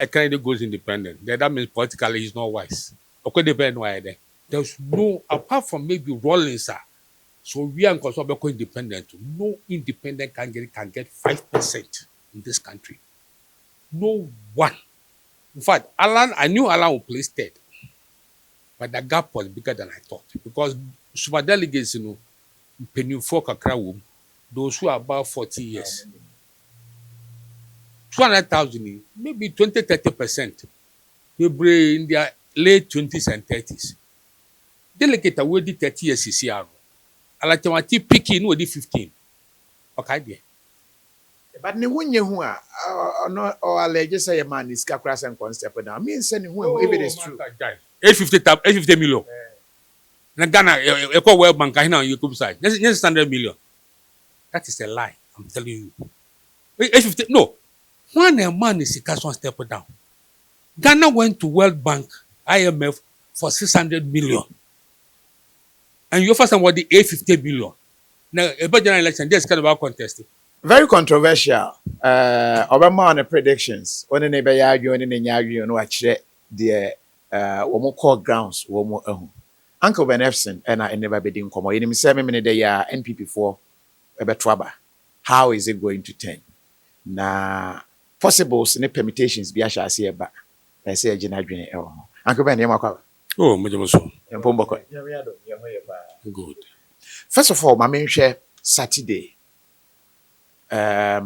a candidate goes independent, then that means politically he's not wise. Okay, depend why then. There's no, apart from maybe Rollins, so we are going independent. No independent can get 5% in this country. No one. In fact, Alan, I knew Alan would place third, but the gap was bigger than I thought because super delegates, penny for kakra wom, those who are about 40 years, 200,000, maybe 20-30%, maybe in their late 20s and 30s. Delegate already 30 years is here. Alachawati picking already 15. Okay, dear. But ne wunye hu a no or allege say man is kakra and concept now. Me say ne hu if it is true. 850 million. Na Ghana e call World Bank here on YouTube side. Just 100 million. That is a lie. I'm telling you. 850 no. When a man is a step down. Ghana went to World Bank, IMF for 600 million. And you offer somebody 850 million. Now, about general election, this kind of contesting. Very controversial. Obama on the predictions. One in the argue, one in the argue, no actually the core grounds, Uncle Ben Ephson, and I never be in common. In 7 minutes, they are NPP for Betraba. How is it going to turn? Na possibles and permutations be shall see back. I say a general Uncle Ben, oh, Majamoso. Good. First of all, my main share Saturday. How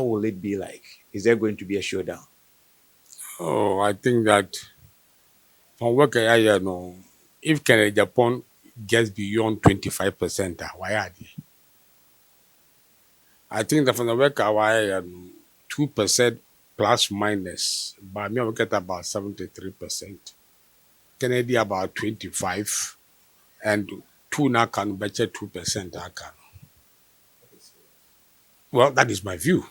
will it be like? Is there going to be a showdown? Oh, I think that from work I know, if Japan gets beyond 25%, why are they? I think that from the work I 2% plus minus, but me I will get about 73%. Kennedy about 25%, and two now can better 2% I can. Well, that is my view.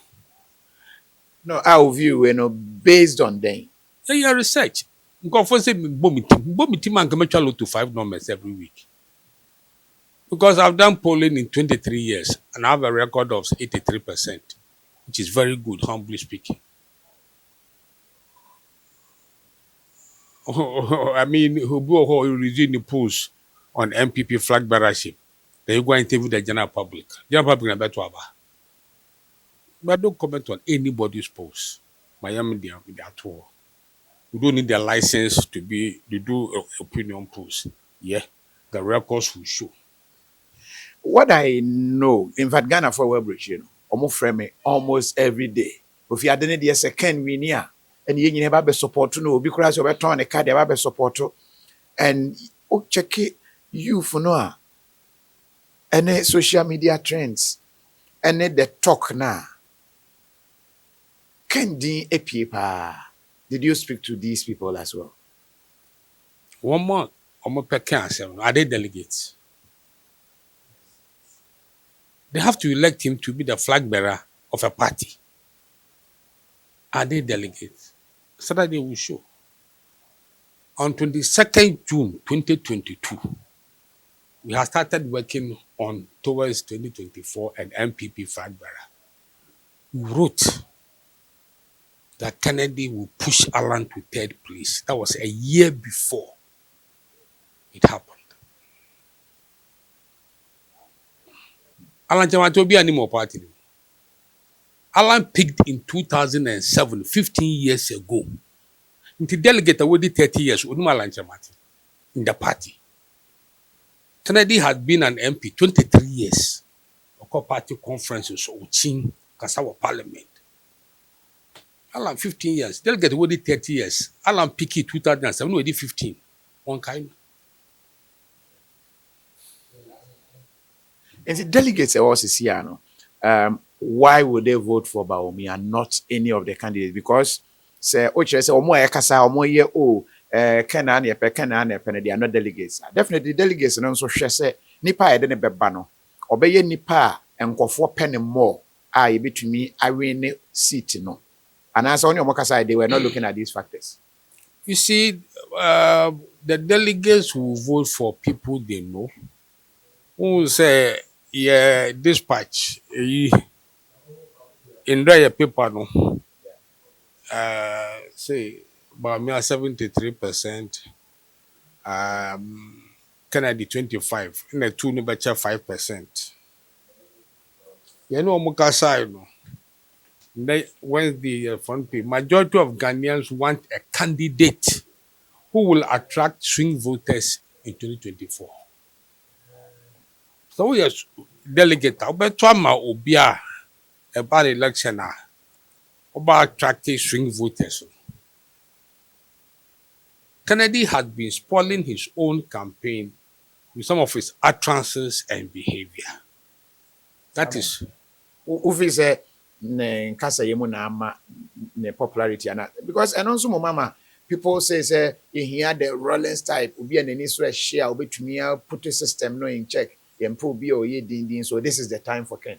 No, our view, based on them. Yeah, your research. Because for say bomb and commercial to 5 numbers every week. Because I've done polling in 23 years and I have a record of 83%, which is very good, humbly speaking. I mean, who resume the polls on MPP flag bearership, then you go and interview the general public. General public are better. But don't comment on anybody's post. Miami, they at all. We don't need their license to do opinion polls. Yeah, the records will show. What I know, in fact, Ghana for Webridge, almost frame me almost every day. If you had any dear second winia, and you never be support no, because you're turn a card, you be support and check it you for no. Any social media trends, any the talk now. Kendi a paper. Did you speak to these people as well? One more per council. Are they delegates? They have to elect him to be the flag bearer of a party. Are they delegates? Saturday will show. On 22nd June 2022, we have started working on towards 2024 and MPP flag bearer. We wrote that Kennedy will push Alan to third place. That was a year before it happened. Alan Jamato be any more party. Alan picked in 2007, 15 years ago. Into delegate already 30 years, Alan Jamati in the party. Kennedy had been an MP 23 years. Oko party conferences, Ochin, Kasawa Parliament. Alan 15 years. Delegate already 30 years. Alan picked 2007, already 15. One kind. And the delegates are also here. Why would they vote for Bawumia and not any of the candidates? Because say omo ekasa omo ye Kenan they are not delegates. Definitely delegates no so hwe say nipa e de ne beba no obeye nipa enkofo pen more ye betumi awin seat no. And as on your kasa they were not looking at these factors. You see, the delegates who vote for people they know who say yeah, dispatch in their paper no. say Bawumia 73%, Kennedy 25, and the two New 5%. You know, Mukasa, you know. When the front page, majority of Ghanaians want a candidate who will attract swing voters in 2024. So yes, delegate, I'll bet Obia about election about attracting swing voters. Kennedy had been spoiling his own campaign with some of his utterances and behavior. That is, Ufi say ne nkasa yemu na ama ne popularity ana because eno nso mo mama people say here the Rollins type obi an ani so share obetumi put the system no in check yempo obi o ye din so this is the time for Ken.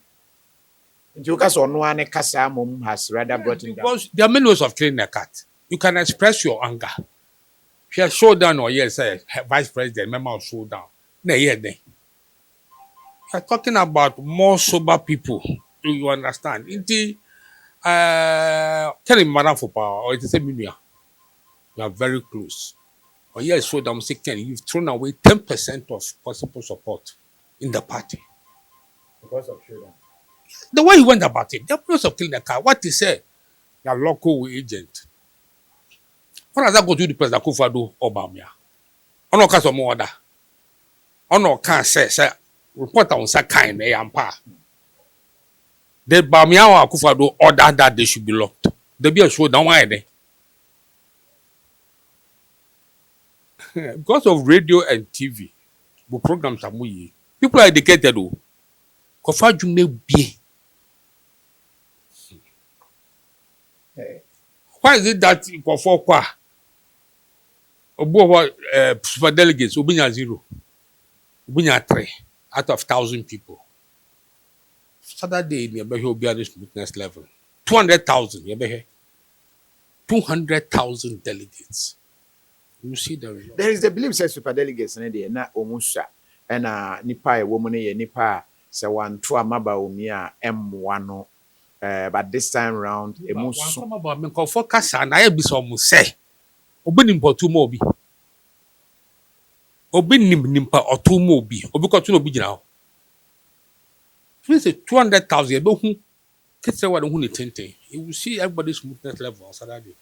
Nti you kasa ono ane kasa mom has rather brought him down. because there are many ways of killing a cat. You can express your anger. If you showdown or yes, vice president, member of showdown. You are talking about more sober people. You understand? Inti, tell him madam for power or it's a million. You are very close. Or yes, showdown, say Ken, you've thrown away 10% of possible support in the party. Because of showdown. The way he went about it, the process of killing the car, what he said, your local agent. When does that go to the president Akufo-Addo or Bawumia? Ono ka so mo order. Ono can say report on sa kind e ampa. The Bawumia or Akufo-Addo order that they should be locked. They be a show down why there. Because of radio and TV, the programs are more people are educated o. Kofa jumne bi. Why is it that Kofa kwa Obo super delegates obinya 0, obinya 3 out of 1,000 people. Saturday nearby will be at this witness level. 200,000 nearby 200,000 delegates. You see the result. There is the belief say super delegates na omusa na nipa e wo mu ne nipa se wan to amaba Bawumia M1 no but this time round emusu One about me call for kasa na e bi so mu say obi nimpa otu mo obi. Obi nimpa otu mo obi. Obi ko tu no obi gina ho. Say 200,000 ebe hu ketse wa hu ni tenten. You will see everybody's smoothness level on Saturday.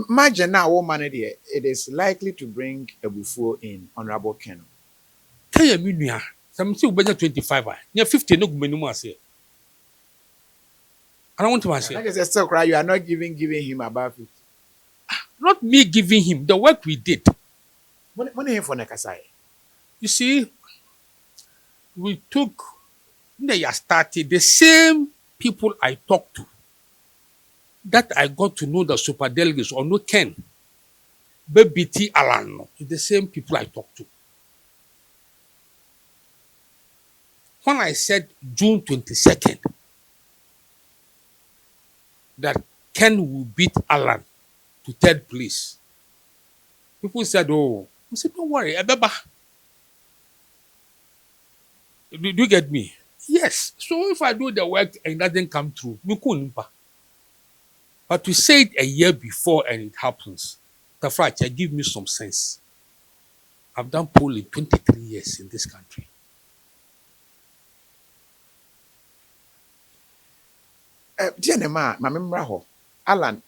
imagine now woman there it is likely to bring a buffo in Honorable Ken. Can you mean ya? Some say we 25 near 50 no go minimum ase. I don't want to say. Like I said, still cry, you are not giving him about 50. Not me giving him the work we did. Money for Nekasai. You see, we took they started the same people I talked to. That I got to know the super delegates or no Ken. BT Alan, the same people I talked to. When I said June 22nd, that Ken will beat Alan to third place, people said, oh, I said, don't worry, Abeba. Do you get me? Yes. So if I do the work and it doesn't come through, we couldn't. But to say it a year before and it happens, Tafracha, give me some sense. I've done polling 23 years in this country. Alan,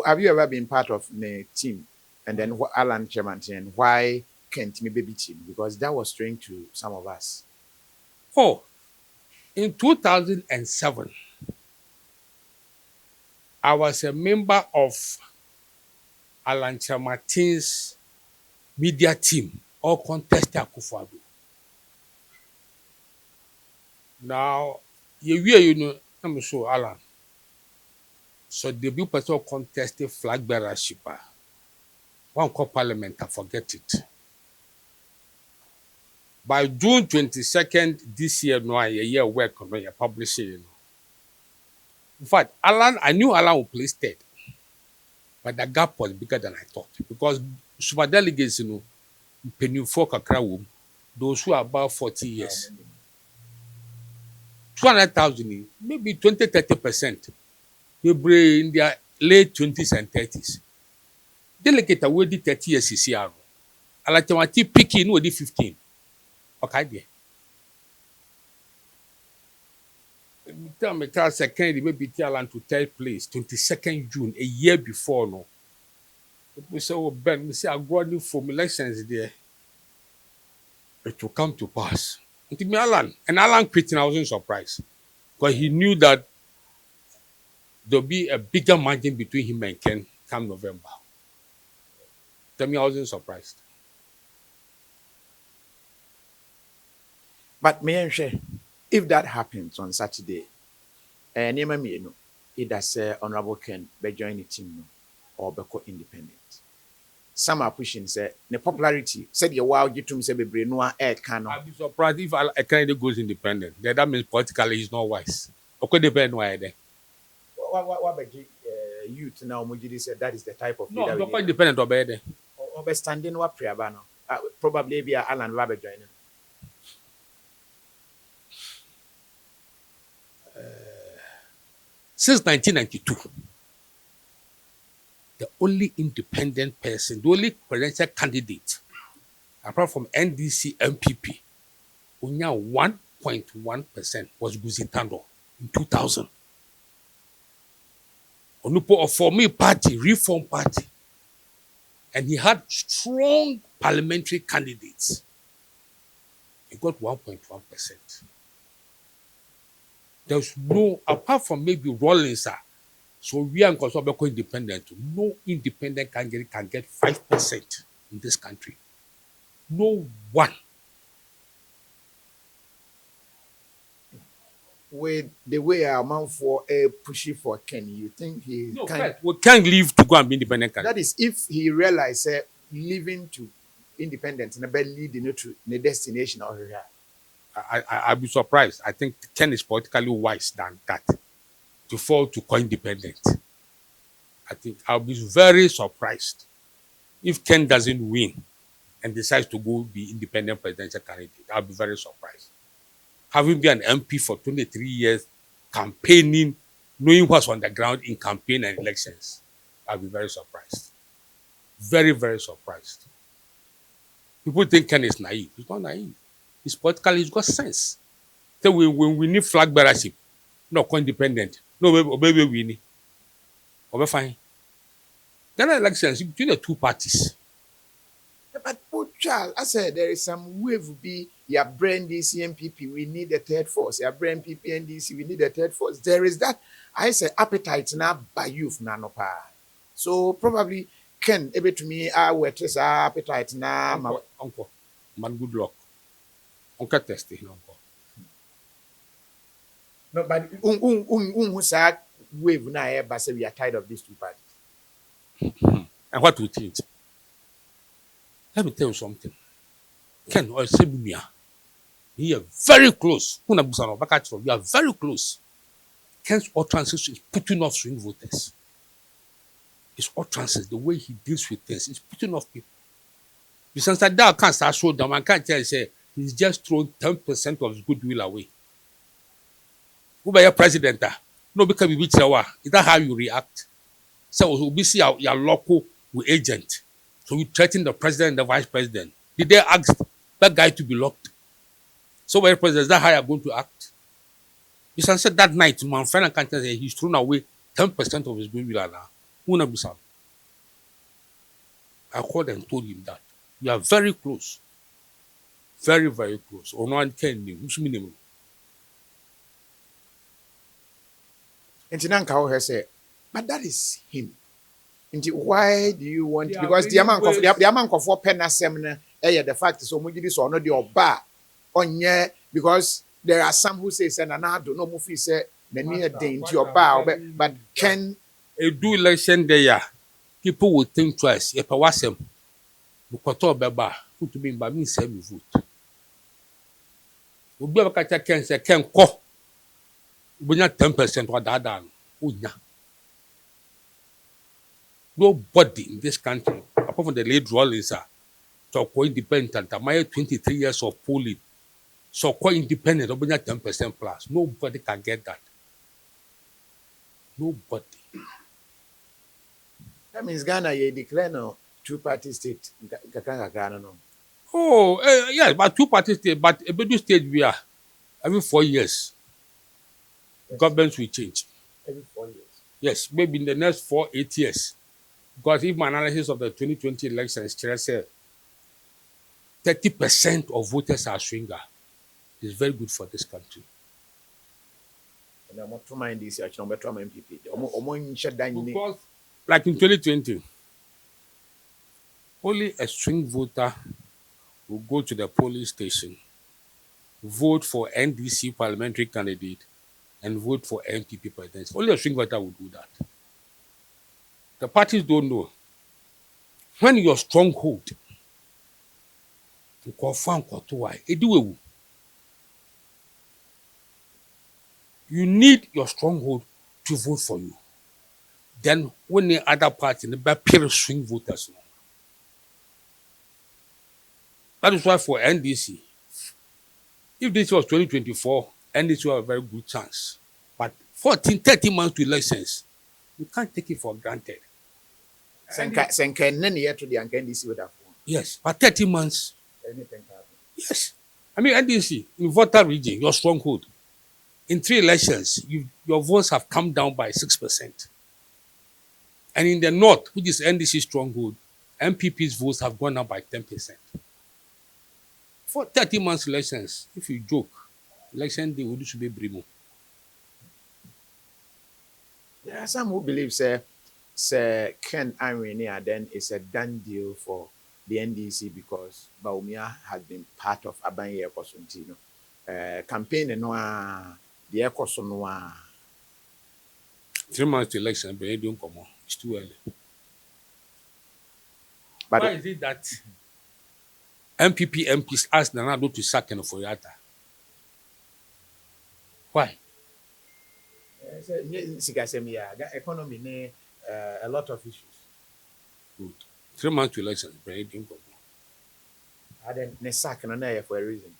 have you ever been part of the team? And then Alan chairman and why can't me baby team? Because that was strange to some of us. Oh, in 2007, I was a member of Alan Chamartin's media team, all contested Akufo-Addo. Now, you know, I'm sure Alan. So the big person contested flag bearership. One called parliament, I forget it. By June 22nd this year, no, a year work on your publishing. In fact, I knew Alan would place third, but the gap was bigger than I thought because super delegates, penny folk those who are about 40 years. 200,000, maybe 20-30%. They bring in their late 20s and 30s. Delegate away the 30 years CCR. Alatemati picking no the 15. Okay, there. Tell me, tell second, maybe tell and to third place, 22nd June, a year before no. We say, oh Ben, we say I got new formulations there. It will come to pass. Until me Alan quitting, I wasn't surprised. Because he knew that there'll be a bigger margin between him and Ken come November. Tell me, I wasn't surprised. But me and Shay, if that happens on Saturday, name me no, either say Honorable Ken be join the team no, or be independent. Some are pushing say the popularity said your wow you to say be brain no air can. I'll be surprised if a candidate goes independent. Then that means politically he's not wise. Okay, depend why then. What youth now Mujidi said that is the type of leader. No, not independent or better. Or be standing what prayer banner. Probably be Alan Rabbe joining. Since 1992, the only independent person, the only presidential candidate, apart from NDC MPP, only 1.1% was Guzitando in 2000. Onupo for me party, Reform Party, and he had strong parliamentary candidates. He got 1.1%. There's no, apart from maybe Rawlings, so we are going independent. No independent candidate can get 5% in this country. No one. With the way our man for a pushy for Ken, you think he we can't leave to go and be independent candidate. That is if he realized leaving to independence and leading to the destination or here. I'll be surprised. I think Ken is politically wise than that to fall to co-independent. I think I'll be very surprised if Ken doesn't win and decides to go be independent presidential candidate. I'll be very surprised. Having been an MP for 23 years, campaigning, knowing what's on the ground in campaign and elections, I'll be very surprised. Very, very surprised. People think Ken is naive. He's not naive. He's politically, he's got sense. So when we need flag bearership, no co-independent, no baby we need. We're fine. Then elections between the two parties. But Charles, I said there is some wave be your brand DC MPP, we need a third force. Your brand PP NDC, we need a third force. There is that I say appetite now by youth nanopa. So probably Ken able to me I will test appetite now. Uncle, man, good luck. Uncle testing, uncle. No, but who said wave now, but say we are tired of these two parties. And what we think? Let me tell you something. Ken or Sebumia, we are very close. We are very close. Ken's utterances is putting off swing voters. His utterances, the way he deals with things, is putting off people. Because that can't start show them. I can't tell you, say, he's just thrown 10% of his goodwill away. Who by your president? No, because we reach our. Is that how you react? So we see your local agent. So you threaten the president and the vice president. Did they ask that guy to be locked? So where president, is that how you're going to act? You said that night, my friend can't say he's thrown away 10% of his goodwill now. Who knows be I called and told him that. We are very close. Very, very close. Or no one can name. Who's minimum? And Tinanka has said, but that is him. And why do you want to? Because the amount of 4 penna seminar, the fact is so much this or not your bar on yeah, because there are some who say, and I don't know if say the near day to your bar, but can a do election there? People will think twice. If I was him, who to be by me, say me vote. We'll be able to catch a can say, can call. We not 10% or that done. Nobody in this country, apart from the late Rawlings, to co-independent, my 23 years of polling, So quite independent, open 10% plus. Nobody can get that. Nobody. That means Ghana, you declare no two-party state. Ghana, no. Oh, yes, but two-party state, but a bedu state we are every 4 years. Yes. Governments will change. Every 4 years. Yes, maybe in the next 8 years. Because if my analysis of the 2020 elections says 30% of voters are swinger, it's very good for this country. And I'm not to mind this, I'm not to mind MPP. Because, like in 2020, only a swing voter will go to the polling station, vote for NDC parliamentary candidate, and vote for MPP president. Only a swing voter will do that. The parties don't know. When your stronghold, you need your stronghold to vote for you. Then when the other party, the pair swing voters. That is why for NDC, if this was 2024, NDC will have a very good chance. But 30 months to elections, you can't take it for granted. Yes, but 30 months. Anything can happen. Yes. I mean, NDC, in Volta region, your stronghold, in 3 elections, your votes have come down by 6%. And in the north, which is NDC stronghold, MPP's votes have gone up by 10%. For 30 months elections, if you joke, election day would be brimo. There are some who believe Sir Ken Irenia then is a done deal for the NDC because Bawumia has been part of Abanye-Ekosontino campaign and the Ekoson. 3 months to election, but don't come on. It's too early. But why is it that MPP MPs asked Nanado to sack Ken Ofori-Atta? Why? Economy, a lot of issues. Good. 3 months to election, but don't come on. And then they sack for a reason.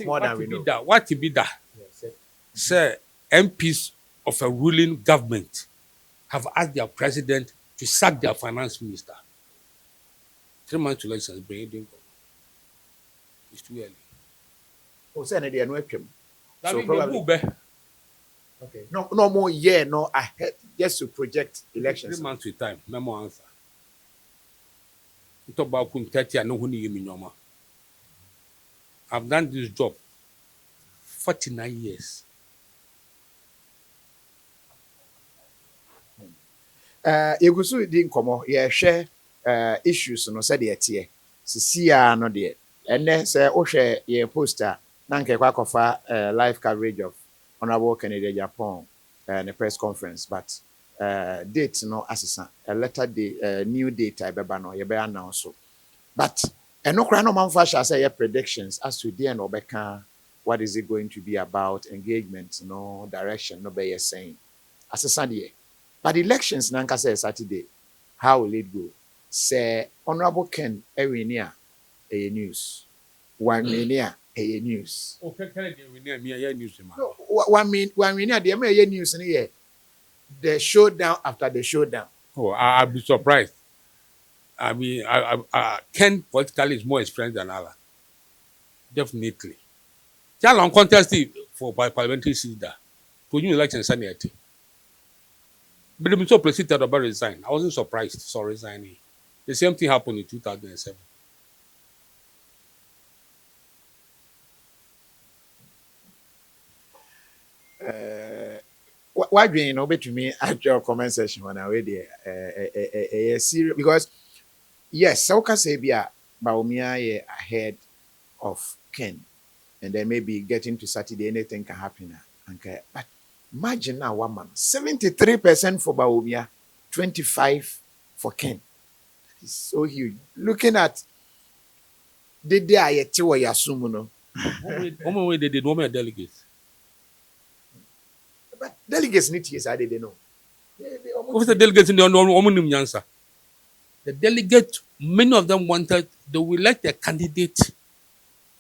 More than we know. What to be that? Yes, Sir, MPs of a ruling government have asked their president to sack their finance minister. 3 months to elections, but don't come on. It's too early. Oh, sir, they are no him. So probably. Okay. No more year, no ahead, just to project elections. 3 months with time. Memo answer. Talk about 30 and no one in I've done this job 49 years. You go so din komo ye share issues no said the tie. Sisia no de. And then say o share ye poster na nke kwa kofa live coverage of Honorable Kennedy AGYAPONG the press conference, but date no assessment a letter day new date I beba no ye be announce. But no kra no manfa sha say predictions as to the end obeka what is it going to be about, engagement, no direction, no be saying assessment there. But elections nanka say Saturday, how will it go? Say Honorable Ken Ewinia a news. One mania a news. Okay, Kennedy we news. No, one mania the news in here. The showdown after the showdown. Oh, I'll be surprised. I mean, Ken politically is more experienced than Allah. Definitely. Just long contest for parliamentary seat there. To new election sanity. But I'm so pleased that about resign. I wasn't surprised. So resigning. The same thing happened in 2007. Why do you know to me at your comment section when I read a serious because yes, so can say Bawumia ahead of Ken, and then maybe getting to Saturday anything can happen. Okay, but imagine now 1 month 73% for Bawumia, 25% for Ken. That is so huge. Looking at the day I tell you assume no. One they did woman delegates. But delegates need to say they know. What's the delegates in the answer? The delegate, many of them wanted they will elect a candidate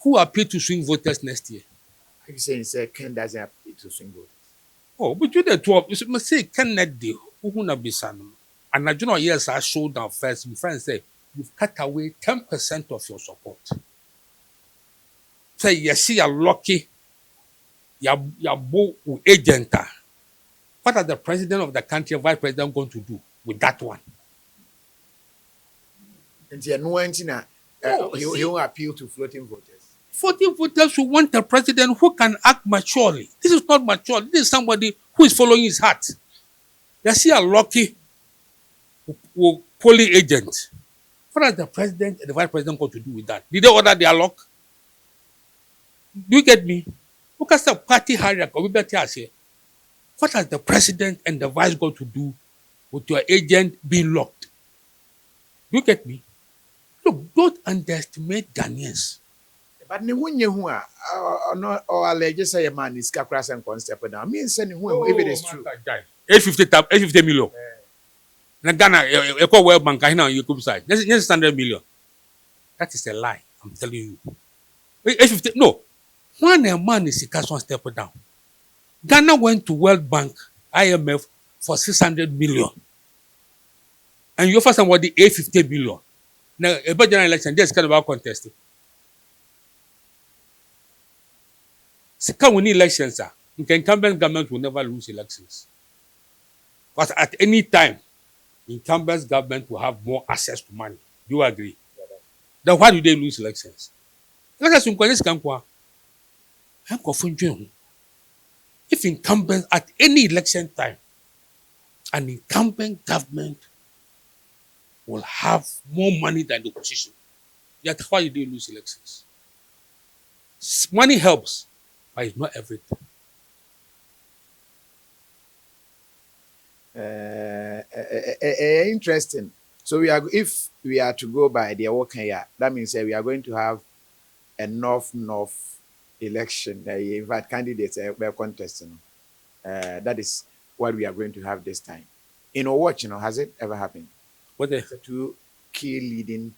Who appeal to swing voters next year? Are you saying, sir, Ken doesn't appeal to swing voters? Oh, between the two of you must say Ken net deal. Who na be sanum? And I do not yes, I showed down first. My friend say you've cut away 10% of your support. Say you see you're lucky, you're both agent. What are the president of the country and vice president going to do with that one? And no one he won't appeal to floating voters. 40 voters who want a president who can act maturely. This is not mature. This is somebody who is following his heart. You see a lucky polling agent. What are the president and the vice president going to do with that? Did they order their luck? Do you get me? Look at the party hierarchy. What are the president and the vice going to do with your agent being locked? Do you get me? Look, don't underestimate Ghanaians. But ne wunye hu a or allege say a man is kakra and concept down. Me say ne hu if it is true. 850 million. Na Ghana, you call World Bank here on YouTube side. Just 100 million. That is a lie. I'm telling you. 850 no. When a man is a step down. Ghana went to World Bank, IMF for 600 million. And you offer somebody 850 million. Now, a general election, this kind of contesting. Second, we need elections, sir. The incumbent government will never lose elections. But at any time, incumbent government will have more access to money. Do you agree? Then why do they lose elections? If incumbents at any election time, an incumbent government will have more money than the opposition. Yet why do they lose elections? Money helps, but it's not everything. Interesting. So if we are to go by the work here, that means we are going to have a north election. In fact, candidates are contesting. That is what we are going to have this time. In our watch, has it ever happened? What the two key leading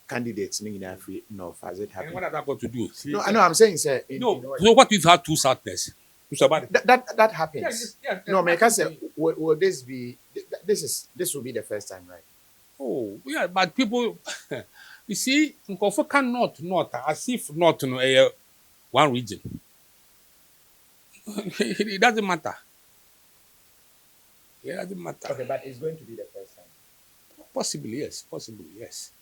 candidates in Africa North, has it happened? And what are that got to do? No, I know. I'm saying, sir. So what if you have two Southerners? That happens. Yeah, no, I can say, will this be? This will be the first time, right? Oh, yeah, but people, you see, Nkofo cannot as if not one region. It doesn't matter. It doesn't matter. Okay, but it's going to be the first time. Possibly, yes.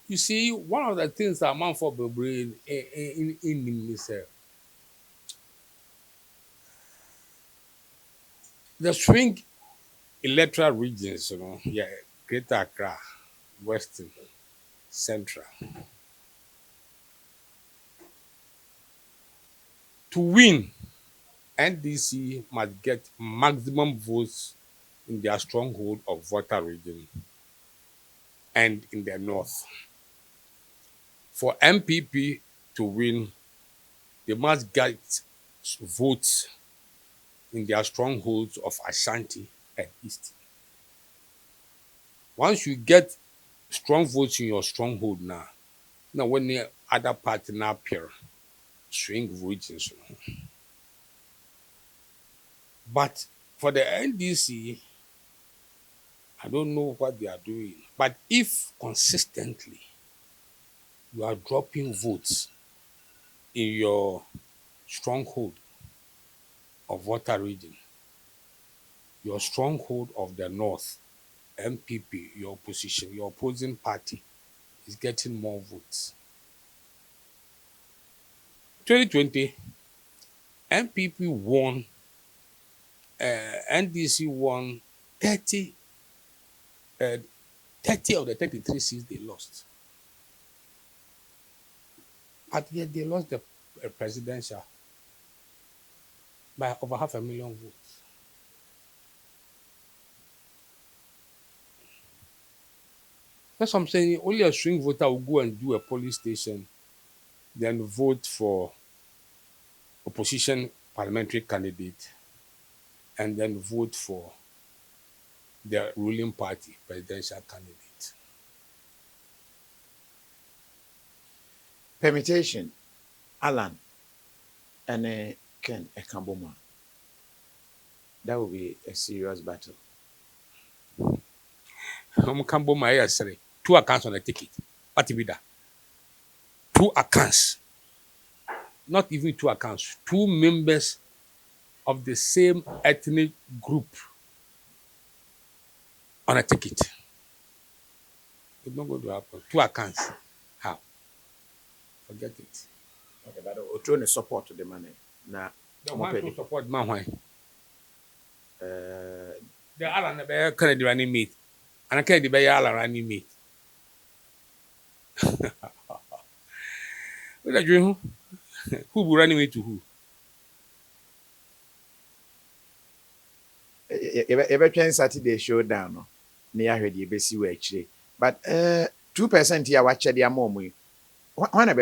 You see, one of the things that man for the brain in this the swing electoral regions, Greater Accra, Western, Central. To win, NDC must get maximum votes in their stronghold of voter region and in the north. For MPP to win, they must get votes in their strongholds of Ashanti and East. Once you get strong votes in your stronghold now when the other party now appear, swing regions. But for the NDC, I don't know what they are doing. But if consistently you are dropping votes in your stronghold of voter region, your stronghold of the north, MPP, your opposition, your opposing party is getting more votes. 2020, MPP won, NDC won 30 of the 33 seats they lost. But yet they lost the presidential by over 500,000 votes. That's what I'm saying. Only a swing voter will go and do a polling station, then vote for opposition parliamentary candidate, and then vote for the ruling party presidential candidate. permutation, Alan, and Ken Ekamboma. That will be a serious battle. Kambo my sorry. 2 accounts on the ticket. What be that? 2 accounts. Not even 2 accounts. 2 members of the same ethnic group on a ticket. It's not going to happen. 2 accounts. How? Forget it. Okay, but we're trying to support the money. Now, the one to support man why? The Alan the Kennedy running meet. And I can't be Alan running meet. What are you? Who will run away to who? Every time Saturday showdown, no, near her the basic way actually. But 2% here, watch the mom. One of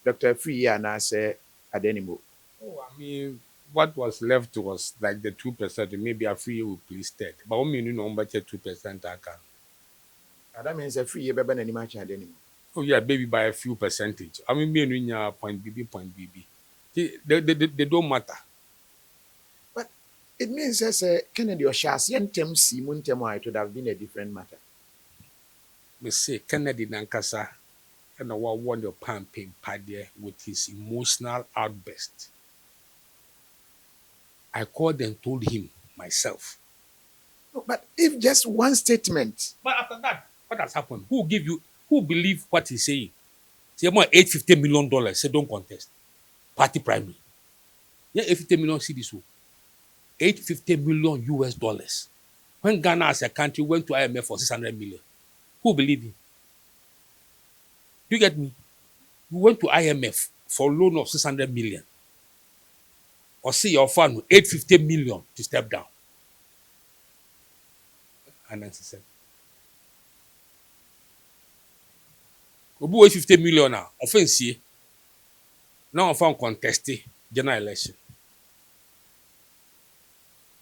Dr. Free and I say at anymore. Oh, I mean, what was left was like the 2%. Maybe a free will please take. But when you know, but 2% I can. That means a free year better than much at anymore. Oh, yeah, baby, by a few percentage. I mean, me and point BB. They don't matter. But it means as a Kennedy or Shasian Tem Simon Temo, it would have been a different matter. Me say Kennedy Nankasa and I want your pumping paddy with his emotional outburst. I called and told him myself. No, but if just one statement. But after that, what has happened? Who believe what he's saying? Say more $850 million. Say don't contest. Party primary. Yeah, $850 million cedis. $850 million US dollars. When Ghana as a country went to IMF for 600 million, who believe him? Do you get me? We went to IMF for a loan of 600 million. Or see your fund with $850 million to step down. And then she said, Obu $850 million now, offense. Now I found contested general election.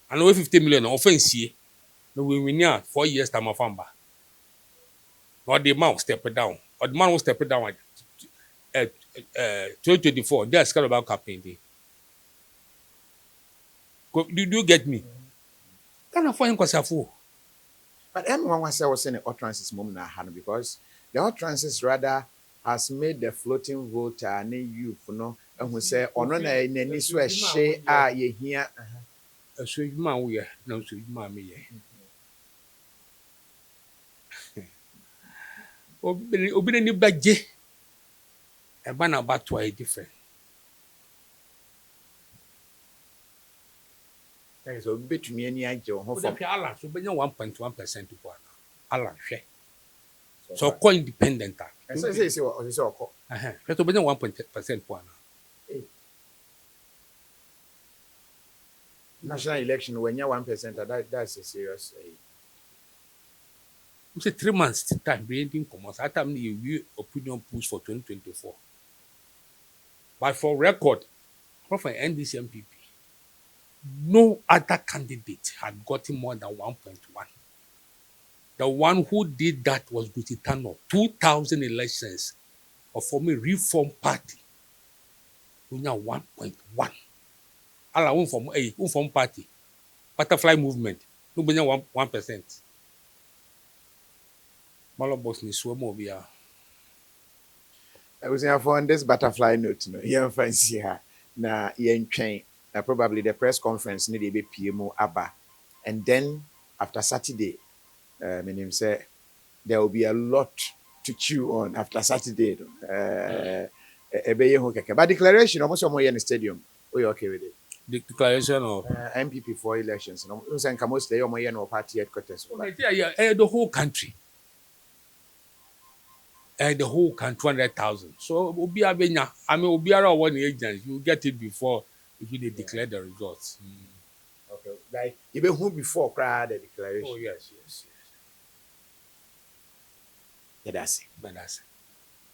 And $850 million offense. No, we win 4 years time of famba. Or the man will step it down. Or the man will step it down at 2024. That's kind of about campaign day. Do you get me? Kind of fine because But everyone was saying the utterances moment because the utterances rather has made the floating voter and you know and who say on any swear share ye here. A sweet man we are no sweet mammy. Obi ni baje. A banner back to a different. So between any idea for Alan, so be 1.1% to go. Alan share. So quite independent. So say so so. So be 1% po na. National election when you 1%, that's a serious. We say 3 months time reading commerce. At time you opinion polls for 2024. But for record, from NDC MPP, no other candidate had gotten more than 1.1. The one who did that was Gutitano. 2000 elections of forming Reform Party. We now 1.1. All our Reform Party, Butterfly Movement, no 1%. Malo boss ni swemo bia. I was on this butterfly note, no, you fancy her. Na yen train. Probably the press conference need be PMO ABBA. And then after Saturday, my name say there will be a lot to chew on after Saturday. But declaration almost more in the stadium. Are you okay with it? The declaration of MPP for elections. No, saying most day or no party headquarters. Yeah, the whole country. The whole country 200,000. So Obiabenya, I mean Obiara one agent, you get it before if you declare the results. Okay. Like even who before the declaration. Oh yes. Yeah, that's it. But that's it.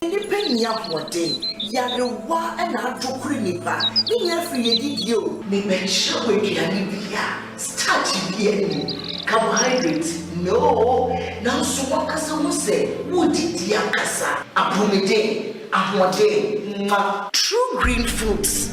Independent what day, Yarewa and Adokuri Nipa, in every video, they make sure we can start here. Carbohydrates, no. Now, so what can someone say? Would it be a casa? A promede, ahode. True green foods.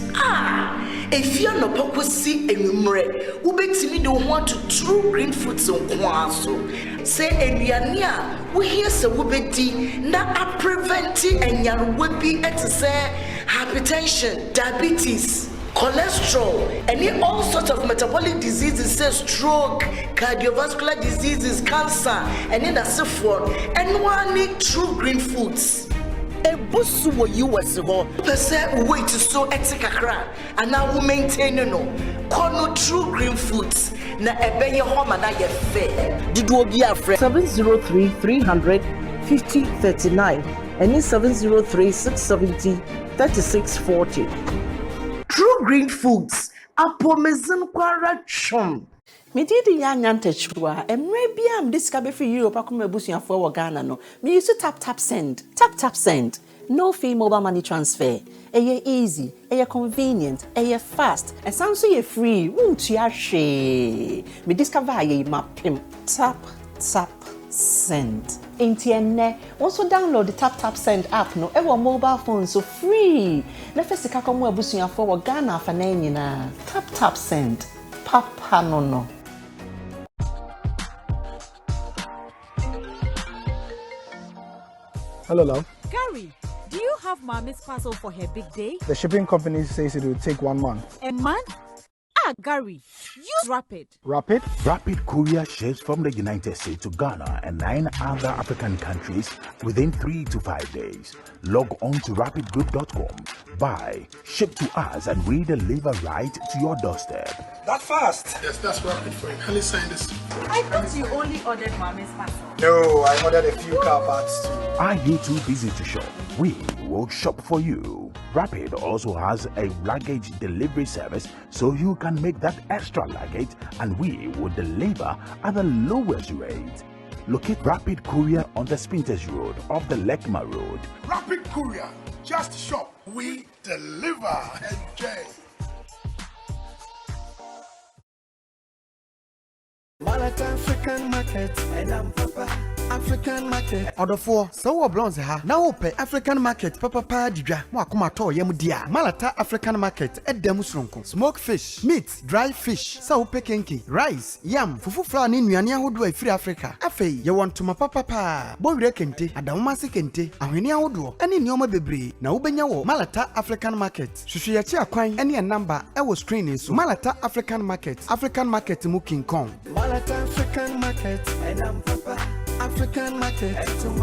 If you're not pokusi enumere, ubetimi do want to true green foods on kwaso. Say enuania, we hear se ubeti na a preventing enyaruwebi say hypertension, diabetes, cholesterol, and all sorts of metabolic diseases, say stroke, cardiovascular diseases, cancer, and then as for and one need true green foods. A busu wo US go pese wait so etikakra and now we maintain no kono true green foods na ebeye homa na ye fe did obi afre 703 300 5039 and 703 670 3640. True green foods apomezin kwara chom. Me did the young antechua, and maybe I'm discovered for Europe. I come a bushing for Ghana. No, me used to tap send. No fee mobile money transfer. Aye easy, aye convenient, aye fast, and sounds so free. Won't you share? Me discover aye map him. Tap send. Intienne. Also download the tap send app. No, ever mobile phone so free. Let us see how come we bushing for Ghana for na. Tap send. Papa no. Hello, love. Gary, do you have Mommy's parcel for her big day? The shipping company says it will take 1 month. A month? Gary, use Rapid. Rapid? Rapid courier ships from the United States to Ghana and 9 other African countries within 3 to 5 days. Log on to rapidgroup.com, buy, ship to us, and we deliver right to your doorstep. That fast? Yes, that's Rapid for you. Kindly sign this. I thought you only ordered Mommy's parcel. No, I ordered a few car parts too. Are you too busy to shop? We will shop for you. Rapid also has a luggage delivery service, so you can make that extra luggage and we will deliver at the lowest rate. Locate Rapid Courier on the Spinters Road off the Lekma Road. Rapid Courier. Just shop. We deliver. Enjoy. Malata African market, and I'm Papa. African market. Order for so blonze ha. Now open African market. Papa didra. Mwakuma to yemu dia. Malata African market. Edemu sronko. Smoked fish, meat, dry fish. Sa ope kenki, rice, yam, fufu flour ni nnuane ahodo e free Africa. Afei, ye want to ma papa. Bonwire kente, adamumase kente, ahweni ahodo. Ani nneoma bebre. Na ubenya wo Malata African market. Hwehwe ye chi akwan ene number e wo screen so. Malata African market. African market mu King Kong. Malata African market. And I'm Papa. African market. African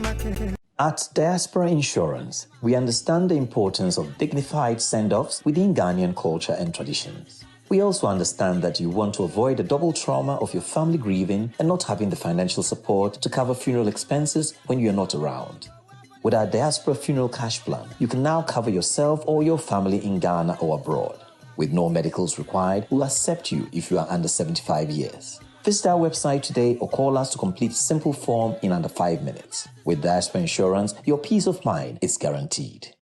market. At Diaspora Insurance, we understand the importance of dignified send-offs within Ghanaian culture and traditions. We also understand that you want to avoid the double trauma of your family grieving and not having the financial support to cover funeral expenses when you're not around. With our Diaspora Funeral Cash Plan, you can now cover yourself or your family in Ghana or abroad. With no medicals required, we'll accept you if you are under 75 years. Visit our website today or call us to complete a simple form in under 5 minutes. With Diaspora Insurance, your peace of mind is guaranteed.